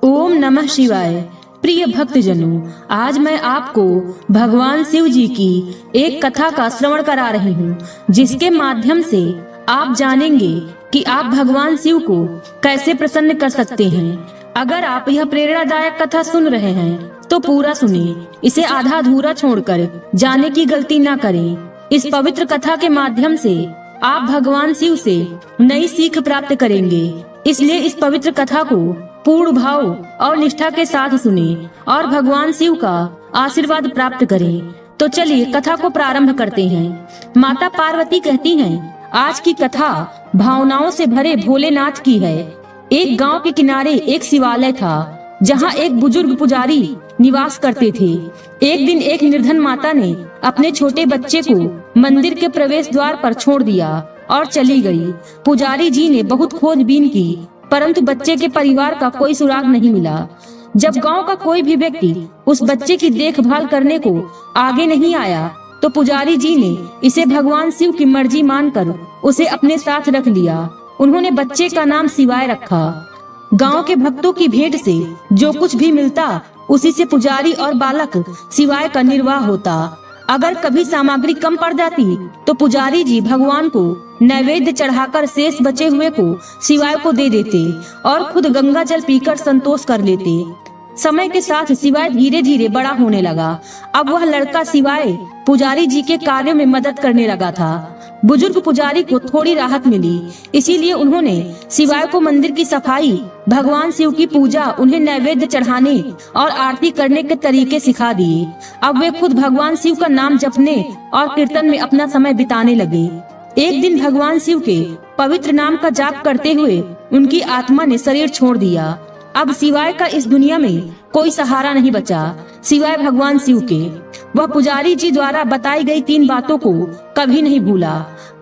ओम नमः शिवाय। प्रिय भक्तजनों, आज मैं आपको भगवान शिव जी की एक कथा का श्रवण करा रही हूँ, जिसके माध्यम से आप जानेंगे कि आप भगवान शिव को कैसे प्रसन्न कर सकते हैं। अगर आप यह प्रेरणादायक कथा सुन रहे हैं तो पूरा सुने, इसे आधा अधूरा छोड़कर जाने की गलती ना करें। इस पवित्र कथा के माध्यम से आप भगवान शिव से नई सीख प्राप्त करेंगे, इसलिए इस पवित्र कथा को पूर्ण भाव और निष्ठा के साथ सुने और भगवान शिव का आशीर्वाद प्राप्त करें। तो चलिए कथा को प्रारंभ करते हैं। माता पार्वती कहती हैं, आज की कथा भावनाओं से भरे भोलेनाथ की है। एक गांव के किनारे एक शिवालय था, जहां एक बुजुर्ग पुजारी निवास करते थे। एक दिन एक निर्धन माता ने अपने छोटे बच्चे को मंदिर के प्रवेश द्वार पर छोड़ दिया और चली गई। पुजारी जी ने बहुत खोजबीन की, परंतु बच्चे के परिवार का कोई सुराग नहीं मिला। जब गांव का कोई भी व्यक्ति उस बच्चे की देखभाल करने को आगे नहीं आया, तो पुजारी जी ने इसे भगवान शिव की मर्जी मानकर उसे अपने साथ रख लिया। उन्होंने बच्चे का नाम शिवाय रखा। गांव के भक्तों की भेंट से जो कुछ भी मिलता, उसी से पुजारी और बालक शिवाय का निर्वाह होता। अगर कभी सामग्री कम पड़ जाती तो पुजारी जी भगवान को नैवेद्य चढ़ाकर शेष बचे हुए को शिवाय को दे देते और खुद गंगा जल पीकर संतोष कर लेते। समय के साथ शिवाय धीरे धीरे बड़ा होने लगा। अब वह लड़का शिवाय पुजारी जी के कार्यों में मदद करने लगा था। बुजुर्ग पुजारी को थोड़ी राहत मिली, इसीलिए उन्होंने शिवाय को मंदिर की सफाई, भगवान शिव की पूजा, उन्हें नैवेद्य चढ़ाने और आरती करने के तरीके सिखा दिए। अब वे खुद भगवान शिव का नाम जपने और कीर्तन में अपना समय बिताने लगे। एक दिन भगवान शिव के पवित्र नाम का जाप करते हुए उनकी आत्मा ने शरीर छोड़ दिया। अब शिवाय का इस दुनिया में कोई सहारा नहीं बचा सिवाय भगवान शिव के। वह पुजारी जी द्वारा बताई गई 3 बातों को कभी नहीं भूला।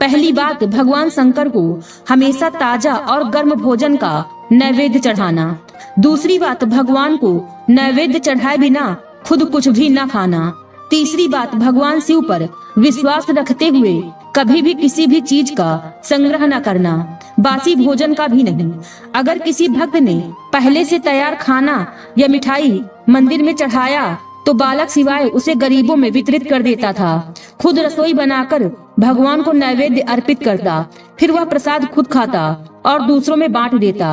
पहली बात, भगवान शंकर को हमेशा ताजा और गर्म भोजन का नैवेद्य चढ़ाना। दूसरी बात, भगवान को नैवेद्य चढ़ाए बिना खुद कुछ भी न खाना। तीसरी बात, भगवान शिव पर विश्वास रखते हुए कभी भी किसी भी चीज का संग्रह न करना, बासी भोजन का भी नहीं। अगर किसी भक्त ने पहले से तैयार खाना या मिठाई मंदिर में चढ़ाया तो बालक शिवाय उसे गरीबों में वितरित कर देता था। खुद रसोई बनाकर भगवान को नैवेद्य अर्पित करता, फिर वह प्रसाद खुद खाता और दूसरों में बांट देता।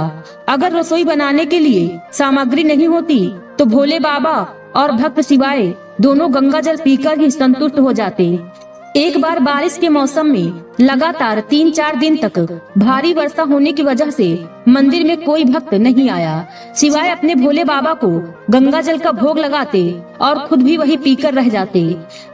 अगर रसोई बनाने के लिए सामग्री नहीं होती तो भोले बाबा और भक्त शिवाय दोनों गंगा जल पीकर ही संतुष्ट हो जाते। एक बार बारिश के मौसम में लगातार 3-4 दिन तक भारी वर्षा होने की वजह से मंदिर में कोई भक्त नहीं आया। शिवाय अपने भोले बाबा को गंगा जल का भोग लगाते और खुद भी वही पीकर रह जाते।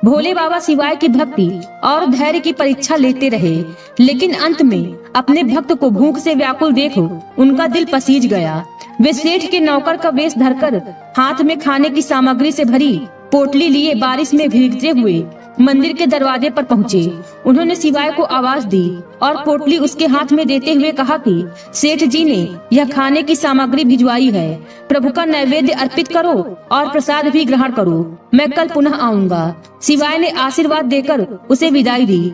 भोले बाबा शिवाय की भक्ति और धैर्य की परीक्षा लेते रहे, लेकिन अंत में अपने भक्त को भूख से व्याकुल देख उनका दिल पसीज गया। वे सेठ के नौकर का वेश धरकर हाथ में खाने की सामग्री से भरी पोटली लिए बारिश में भीगते हुए मंदिर के दरवाजे पर पहुँचे। उन्होंने शिवाय को आवाज दी और पोटली उसके हाथ में देते हुए कहा कि सेठ जी ने यह खाने की सामग्री भिजवाई है, प्रभु का नैवेद्य अर्पित करो और प्रसाद भी ग्रहण करो, मैं कल पुनः आऊंगा। शिवाय ने आशीर्वाद देकर उसे विदाई दी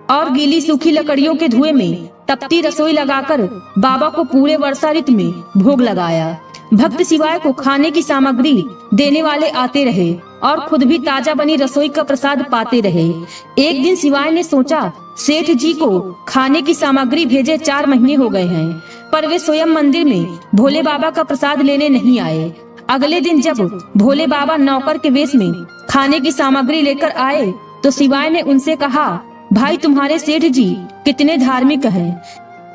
और गीली सूखी लकड़ियों के धुएं में तपती रसोई लगाकर बाबा को पूरे वर्षा ऋतु में भोग लगाया। भक्त शिवाय को खाने की सामग्री देने वाले आते रहे और खुद भी ताजा बनी रसोई का प्रसाद पाते रहे। एक दिन शिवाय ने सोचा, सेठ जी को खाने की सामग्री भेजे 4 महीने हो गए हैं, पर वे स्वयं मंदिर में भोले बाबा का प्रसाद लेने नहीं आए। अगले दिन जब भोले बाबा नौकर के वेश में खाने की सामग्री लेकर आए तो शिवाय ने उनसे कहा, भाई तुम्हारे सेठ जी कितने धार्मिक हैं।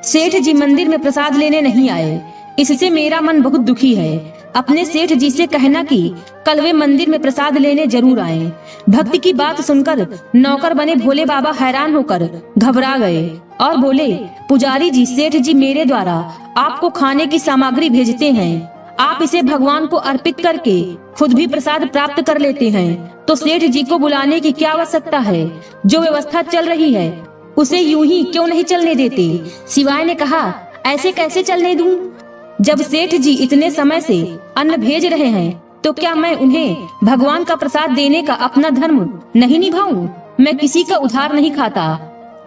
सेठ जी मंदिर में प्रसाद लेने नहीं आए, इससे मेरा मन बहुत दुखी है। अपने सेठ जी से कहना कि कल वे मंदिर में प्रसाद लेने जरूर आए। भक्त की बात सुनकर नौकर बने भोले बाबा हैरान होकर घबरा गए और बोले, पुजारी जी, सेठ जी मेरे द्वारा आपको खाने की सामग्री भेजते हैं, आप इसे भगवान को अर्पित करके खुद भी प्रसाद प्राप्त कर लेते हैं, तो सेठ जी को बुलाने की क्या आवश्यकता है। जो व्यवस्था चल रही है उसे यूं ही क्यों नहीं चलने देते। शिवाय ने कहा, ऐसे कैसे चलने दूं? जब सेठ जी इतने समय से अन्न भेज रहे हैं तो क्या मैं उन्हें भगवान का प्रसाद देने का अपना धर्म नहीं निभाऊं? मैं किसी का उधार नहीं खाता।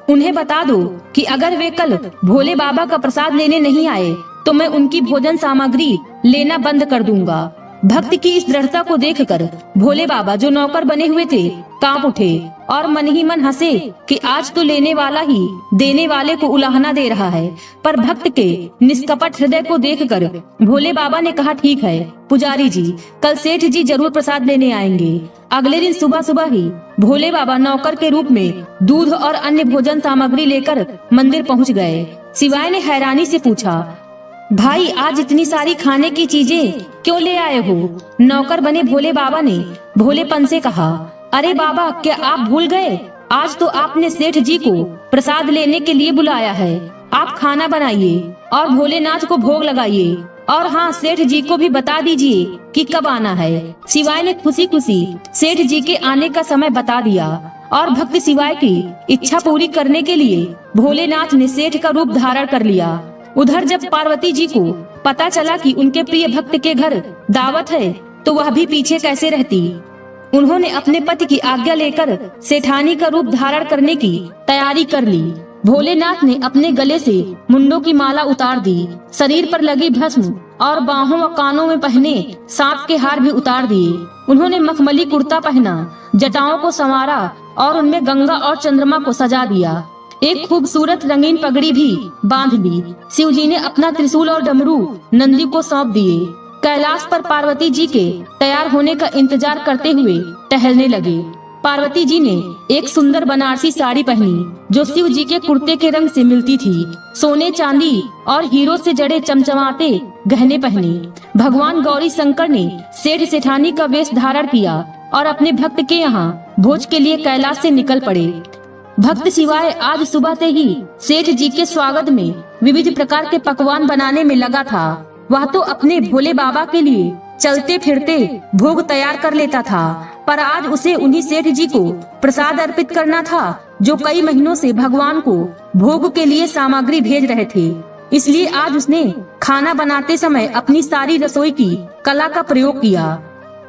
उन्हें बता दो कि अगर वे कल भोले बाबा का प्रसाद लेने नहीं आए तो मैं उनकी भोजन सामग्री लेना बंद कर दूंगा। भक्त की इस दृढ़ता को देखकर भोले बाबा जो नौकर बने हुए थे कांप उठे और मन ही मन हंसे कि आज तो लेने वाला ही देने वाले को उलाहना दे रहा है। पर भक्त के निष्कपट हृदय को देखकर भोले बाबा ने कहा, ठीक है पुजारी जी, कल सेठ जी जरूर प्रसाद लेने आएंगे। अगले दिन सुबह सुबह ही भोले बाबा नौकर के रूप में दूध और अन्य भोजन सामग्री लेकर मंदिर पहुंच गए। शिवाय ने हैरानी से पूछा, भाई आज इतनी सारी खाने की चीजें क्यों ले आए हो? नौकर बने भोले बाबा ने भोलेपन से कहा, अरे बाबा, क्या आप भूल गए? आज तो आपने सेठ जी को प्रसाद लेने के लिए बुलाया है। आप खाना बनाइए और भोलेनाथ को भोग लगाइए, और हाँ, सेठ जी को भी बता दीजिए कि कब आना है। शिवाय ने खुशी खुशी सेठ जी के आने का समय बता दिया और भक्त शिवाय की इच्छा पूरी करने के लिए भोलेनाथ ने सेठ का रूप धारण कर लिया। उधर जब पार्वती जी को पता चला कि उनके प्रिय भक्त के घर दावत है, तो वह भी पीछे कैसे रहती। उन्होंने अपने पति की आज्ञा लेकर सेठानी का रूप धारण करने की तैयारी कर ली। भोलेनाथ ने अपने गले से मुंडों की माला उतार दी, शरीर पर लगी भस्म और बाहों व कानों में पहने सांप के हार भी उतार दिए। उन्होंने मखमली कुर्ता पहना, जटाओं को संवारा और उनमें गंगा और चंद्रमा को सजा दिया। एक खूबसूरत रंगीन पगड़ी भी बांध ली। शिव जी ने अपना त्रिशूल और डमरू नंदी को सौंप दिए। कैलाश पर पार्वती जी के तैयार होने का इंतजार करते हुए टहलने लगे। पार्वती जी ने एक सुंदर बनारसी साड़ी पहनी जो शिव जी के कुर्ते के रंग से मिलती थी। सोने चांदी और हीरो से जड़े चमचमाते गहने पहने। भगवान गौरी शंकर ने सेठ सेठानी का वेश धारण किया और अपने भक्त के यहाँ भोज के लिए कैलाश से निकल पड़े। भक्त शिवाय आज सुबह से ही सेठ जी के स्वागत में विविध प्रकार के पकवान बनाने में लगा था। वह तो अपने भोले बाबा के लिए चलते फिरते भोग तैयार कर लेता था, पर आज उसे उन्हीं सेठ जी को प्रसाद अर्पित करना था जो कई महीनों से भगवान को भोग के लिए सामग्री भेज रहे थे। इसलिए आज उसने खाना बनाते समय अपनी सारी रसोई की कला का प्रयोग किया।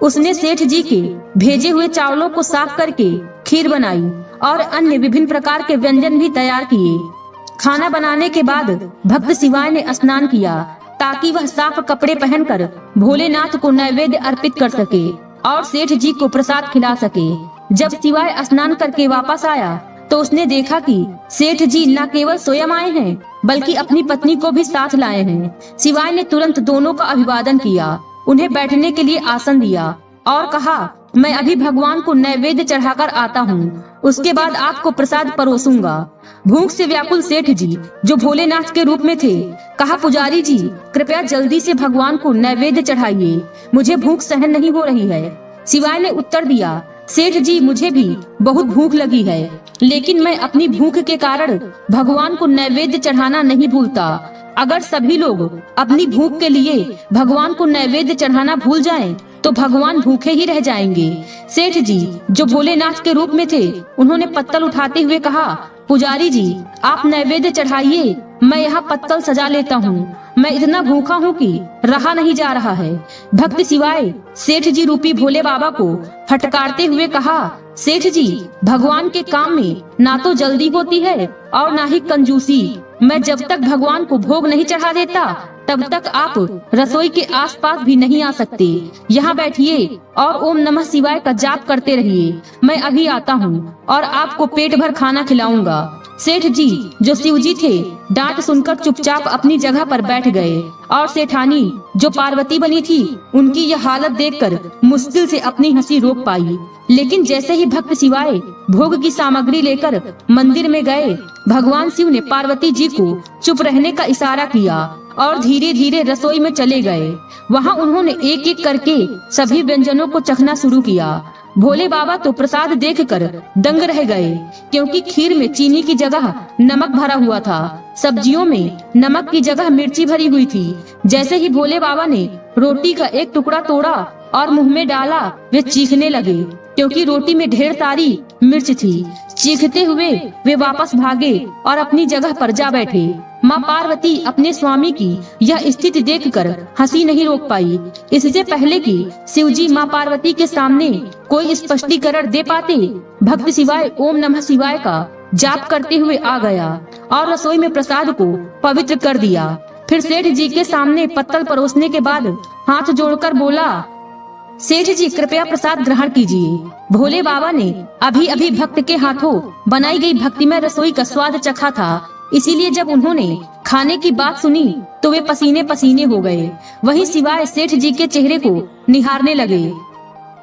उसने सेठ जी के भेजे हुए चावलों को साफ करके खीर बनाई और अन्य विभिन्न प्रकार के व्यंजन भी तैयार किए। खाना बनाने के बाद भक्त शिवाय ने स्नान किया ताकि वह साफ कपड़े पहनकर भोलेनाथ को नैवेद्य अर्पित कर सके और सेठ जी को प्रसाद खिला सके। जब शिवाय स्नान करके वापस आया तो उसने देखा कि सेठ जी न केवल स्वयं आए हैं बल्कि अपनी पत्नी को भी साथ लाए हैं। शिवाय ने तुरंत दोनों का अभिवादन किया, उन्हें बैठने के लिए आसन दिया और कहा, मैं अभी भगवान को नैवेद्य चढ़ाकर आता हूँ, उसके बाद आपको प्रसाद परोसूंगा। भूख से व्याकुल सेठ जी जो भोलेनाथ के रूप में थे कहा, पुजारी जी कृपया जल्दी से भगवान को नैवेद्य चढ़ाइए, मुझे भूख सहन नहीं हो रही है। शिवाय ने उत्तर दिया, सेठ जी मुझे भी बहुत भूख लगी है, लेकिन मैं अपनी भूख के कारण भगवान को नैवेद्य चढ़ाना नहीं भूलता। अगर सभी लोग अपनी भूख के लिए भगवान को नैवेद्य चढ़ाना भूल जाएं, तो भगवान भूखे ही रह जाएंगे। सेठ जी जो भोलेनाथ के रूप में थे उन्होंने पत्तल उठाते हुए कहा, पुजारी जी आप नैवेद्य चढ़ाइए, मैं यहाँ पत्तल सजा लेता हूँ, मैं इतना भूखा हूँ कि रहा नहीं जा रहा है। भक्त शिवाय सेठ जी रूपी भोले बाबा को फटकारते हुए कहा, सेठ जी भगवान के काम में ना तो जल्दी होती है और ना ही कंजूसी। मैं जब तक भगवान को भोग नहीं चढ़ा देता तब तक आप रसोई के आसपास भी नहीं आ सकते। यहाँ बैठिए और ओम नमः शिवाय का जाप करते रहिए, मैं अभी आता हूँ और आपको पेट भर खाना खिलाऊंगा। सेठ जी जो शिव जी थे डांट सुनकर चुपचाप अपनी जगह पर बैठ गए और सेठानी जो पार्वती बनी थी उनकी यह हालत देखकर मुश्किल से अपनी हंसी रोक पाई। लेकिन जैसे ही भक्त शिवाय भोग की सामग्री लेकर मंदिर में गए, भगवान शिव ने पार्वती जी को चुप रहने का इशारा किया और धीरे धीरे रसोई में चले गए। वहाँ उन्होंने एक एक करके सभी व्यंजनों को चखना शुरू किया। भोले बाबा तो प्रसाद देखकर दंग रह गए, क्योंकि खीर में चीनी की जगह नमक भरा हुआ था, सब्जियों में नमक की जगह मिर्ची भरी हुई थी। जैसे ही भोले बाबा ने रोटी का एक टुकड़ा तोड़ा और मुंह में डाला, वे चीखने लगे, क्योंकि रोटी में ढेर सारी मिर्च थी। चीखते हुए वे वापस भागे और अपनी जगह पर जा बैठे। माँ पार्वती अपने स्वामी की यह स्थिति देखकर हंसी नहीं रोक पाई। इससे पहले कि शिवजी माँ पार्वती के सामने कोई स्पष्टीकरण दे पाते, भक्त शिवाय ओम नमः शिवाय का जाप करते हुए आ गया और रसोई में प्रसाद को पवित्र कर दिया। फिर सेठ जी के सामने पत्तल परोसने के बाद हाथ जोड़कर बोला, सेठ जी कृपया प्रसाद ग्रहण कीजिए। भोले बाबा ने अभी अभी भक्त के हाथों बनाई गई भक्तिमय रसोई का स्वाद चखा था, इसीलिए जब उन्होंने खाने की बात सुनी तो वे पसीने पसीने हो गए। वहीं सिवाय सेठ जी के चेहरे को निहारने लगे।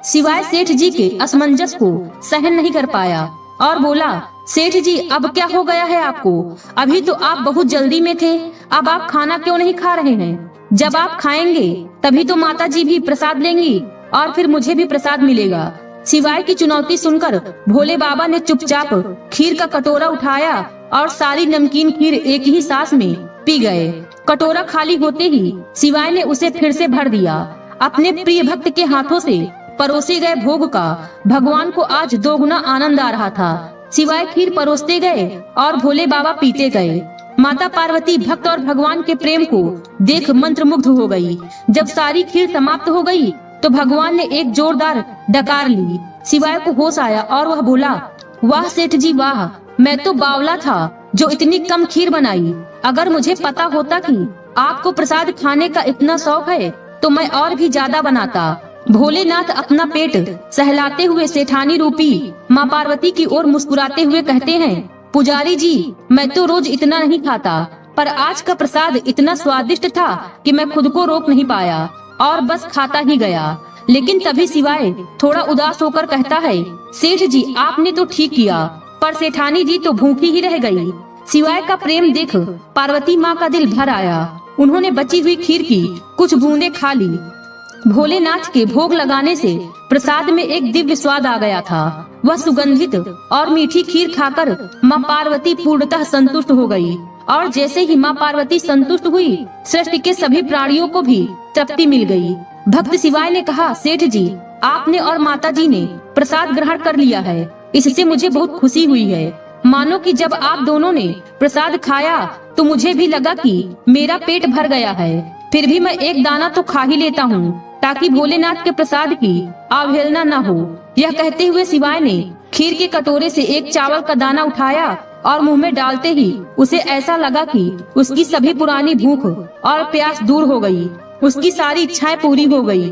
सिवाय सेठ जी के असमंजस को सहन नहीं कर पाया और बोला, सेठ जी अब क्या हो गया है आपको? अभी तो आप बहुत जल्दी में थे, अब आप खाना क्यों नहीं खा रहे हैं? जब आप खाएंगे तभी तो माता जी भी प्रसाद लेंगी और फिर मुझे भी प्रसाद मिलेगा। सिवाय की चुनौती सुनकर भोले बाबा ने चुपचाप खीर का कटोरा उठाया और सारी नमकीन खीर एक ही सांस में पी गए। कटोरा खाली होते ही सिवाय ने उसे फिर से भर दिया। अपने प्रिय भक्त के हाथों से परोसे गए भोग का भगवान को आज दोगुना आनंद आ रहा था। सिवाय खीर परोसते गए और भोले बाबा पीते गए। माता पार्वती भक्त और भगवान के प्रेम को देख मंत्रमुग्ध हो गई। जब सारी खीर समाप्त हो गई तो भगवान ने एक जोरदार डकार ली। सिवाय को होश आया और वह बोला, वाह सेठ जी वाह, मैं तो बावला था जो इतनी कम खीर बनाई। अगर मुझे पता होता कि आपको प्रसाद खाने का इतना शौक है तो मैं और भी ज्यादा बनाता। भोलेनाथ अपना पेट सहलाते हुए सेठानी रूपी माँ पार्वती की ओर मुस्कुराते हुए कहते हैं, पुजारी जी मैं तो रोज इतना नहीं खाता, पर आज का प्रसाद इतना स्वादिष्ट था कि मैं खुद को रोक नहीं पाया और बस खाता ही गया। लेकिन तभी सिवाय थोड़ा उदास होकर कहता है, सेठ जी आपने तो ठीक किया, पर सेठानी जी तो भूखी ही रह गई। सिवाय का प्रेम देख पार्वती माँ का दिल भर आया। उन्होंने बची हुई खीर की कुछ बूंदें खा ली। भोलेनाथ के भोग लगाने से प्रसाद में एक दिव्य स्वाद आ गया था। वह सुगंधित और मीठी खीर खाकर माँ पार्वती पूर्णतः संतुष्ट हो गई और जैसे ही माँ पार्वती संतुष्ट हुई, सृष्टि के सभी प्राणियों को भी तृप्ति मिल गई। भक्त सिवाय ने कहा, सेठ जी आपने और माता जी ने प्रसाद ग्रहण कर लिया है, इससे मुझे बहुत खुशी हुई है। मानो कि जब आप दोनों ने प्रसाद खाया तो मुझे भी लगा कि मेरा पेट भर गया है। फिर भी मैं एक दाना तो खा ही लेता हूँ ताकि भोलेनाथ के प्रसाद की अवहेलना न हो। यह कहते हुए सिवाय ने खीर के कटोरे से एक चावल का दाना उठाया और मुंह में डालते ही उसे ऐसा लगा कि उसकी सभी पुरानी भूख और प्यास दूर हो गई। उसकी सारी इच्छाएं पूरी हो गई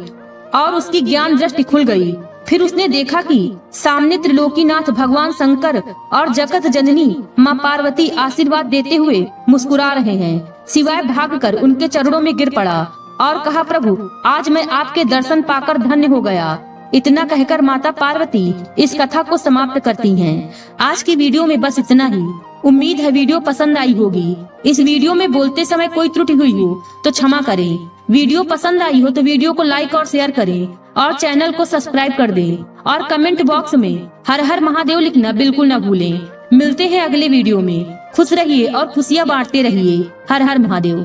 और उसकी ज्ञान दृष्टि खुल गई। फिर उसने देखा कि सामने त्रिलोकीनाथ भगवान शंकर और जगत जननी माँ पार्वती आशीर्वाद देते हुए मुस्कुरा रहे हैं। सिवाय भागकर उनके चरणों में गिर पड़ा और कहा, प्रभु आज मैं आपके दर्शन पाकर धन्य हो गया। इतना कहकर माता पार्वती इस कथा को समाप्त करती हैं। आज की वीडियो में बस इतना ही। उम्मीद है वीडियो पसंद आई होगी। इस वीडियो में बोलते समय कोई त्रुटि हुई हो तो क्षमा करें। वीडियो पसंद आई हो तो वीडियो को लाइक और शेयर करें और चैनल को सब्सक्राइब कर दें और कमेंट बॉक्स में हर हर महादेव लिखना बिल्कुल न भूलें। मिलते हैं अगले वीडियो में। खुश रहिए और खुशियाँ बांटते रहिए। हर हर महादेव।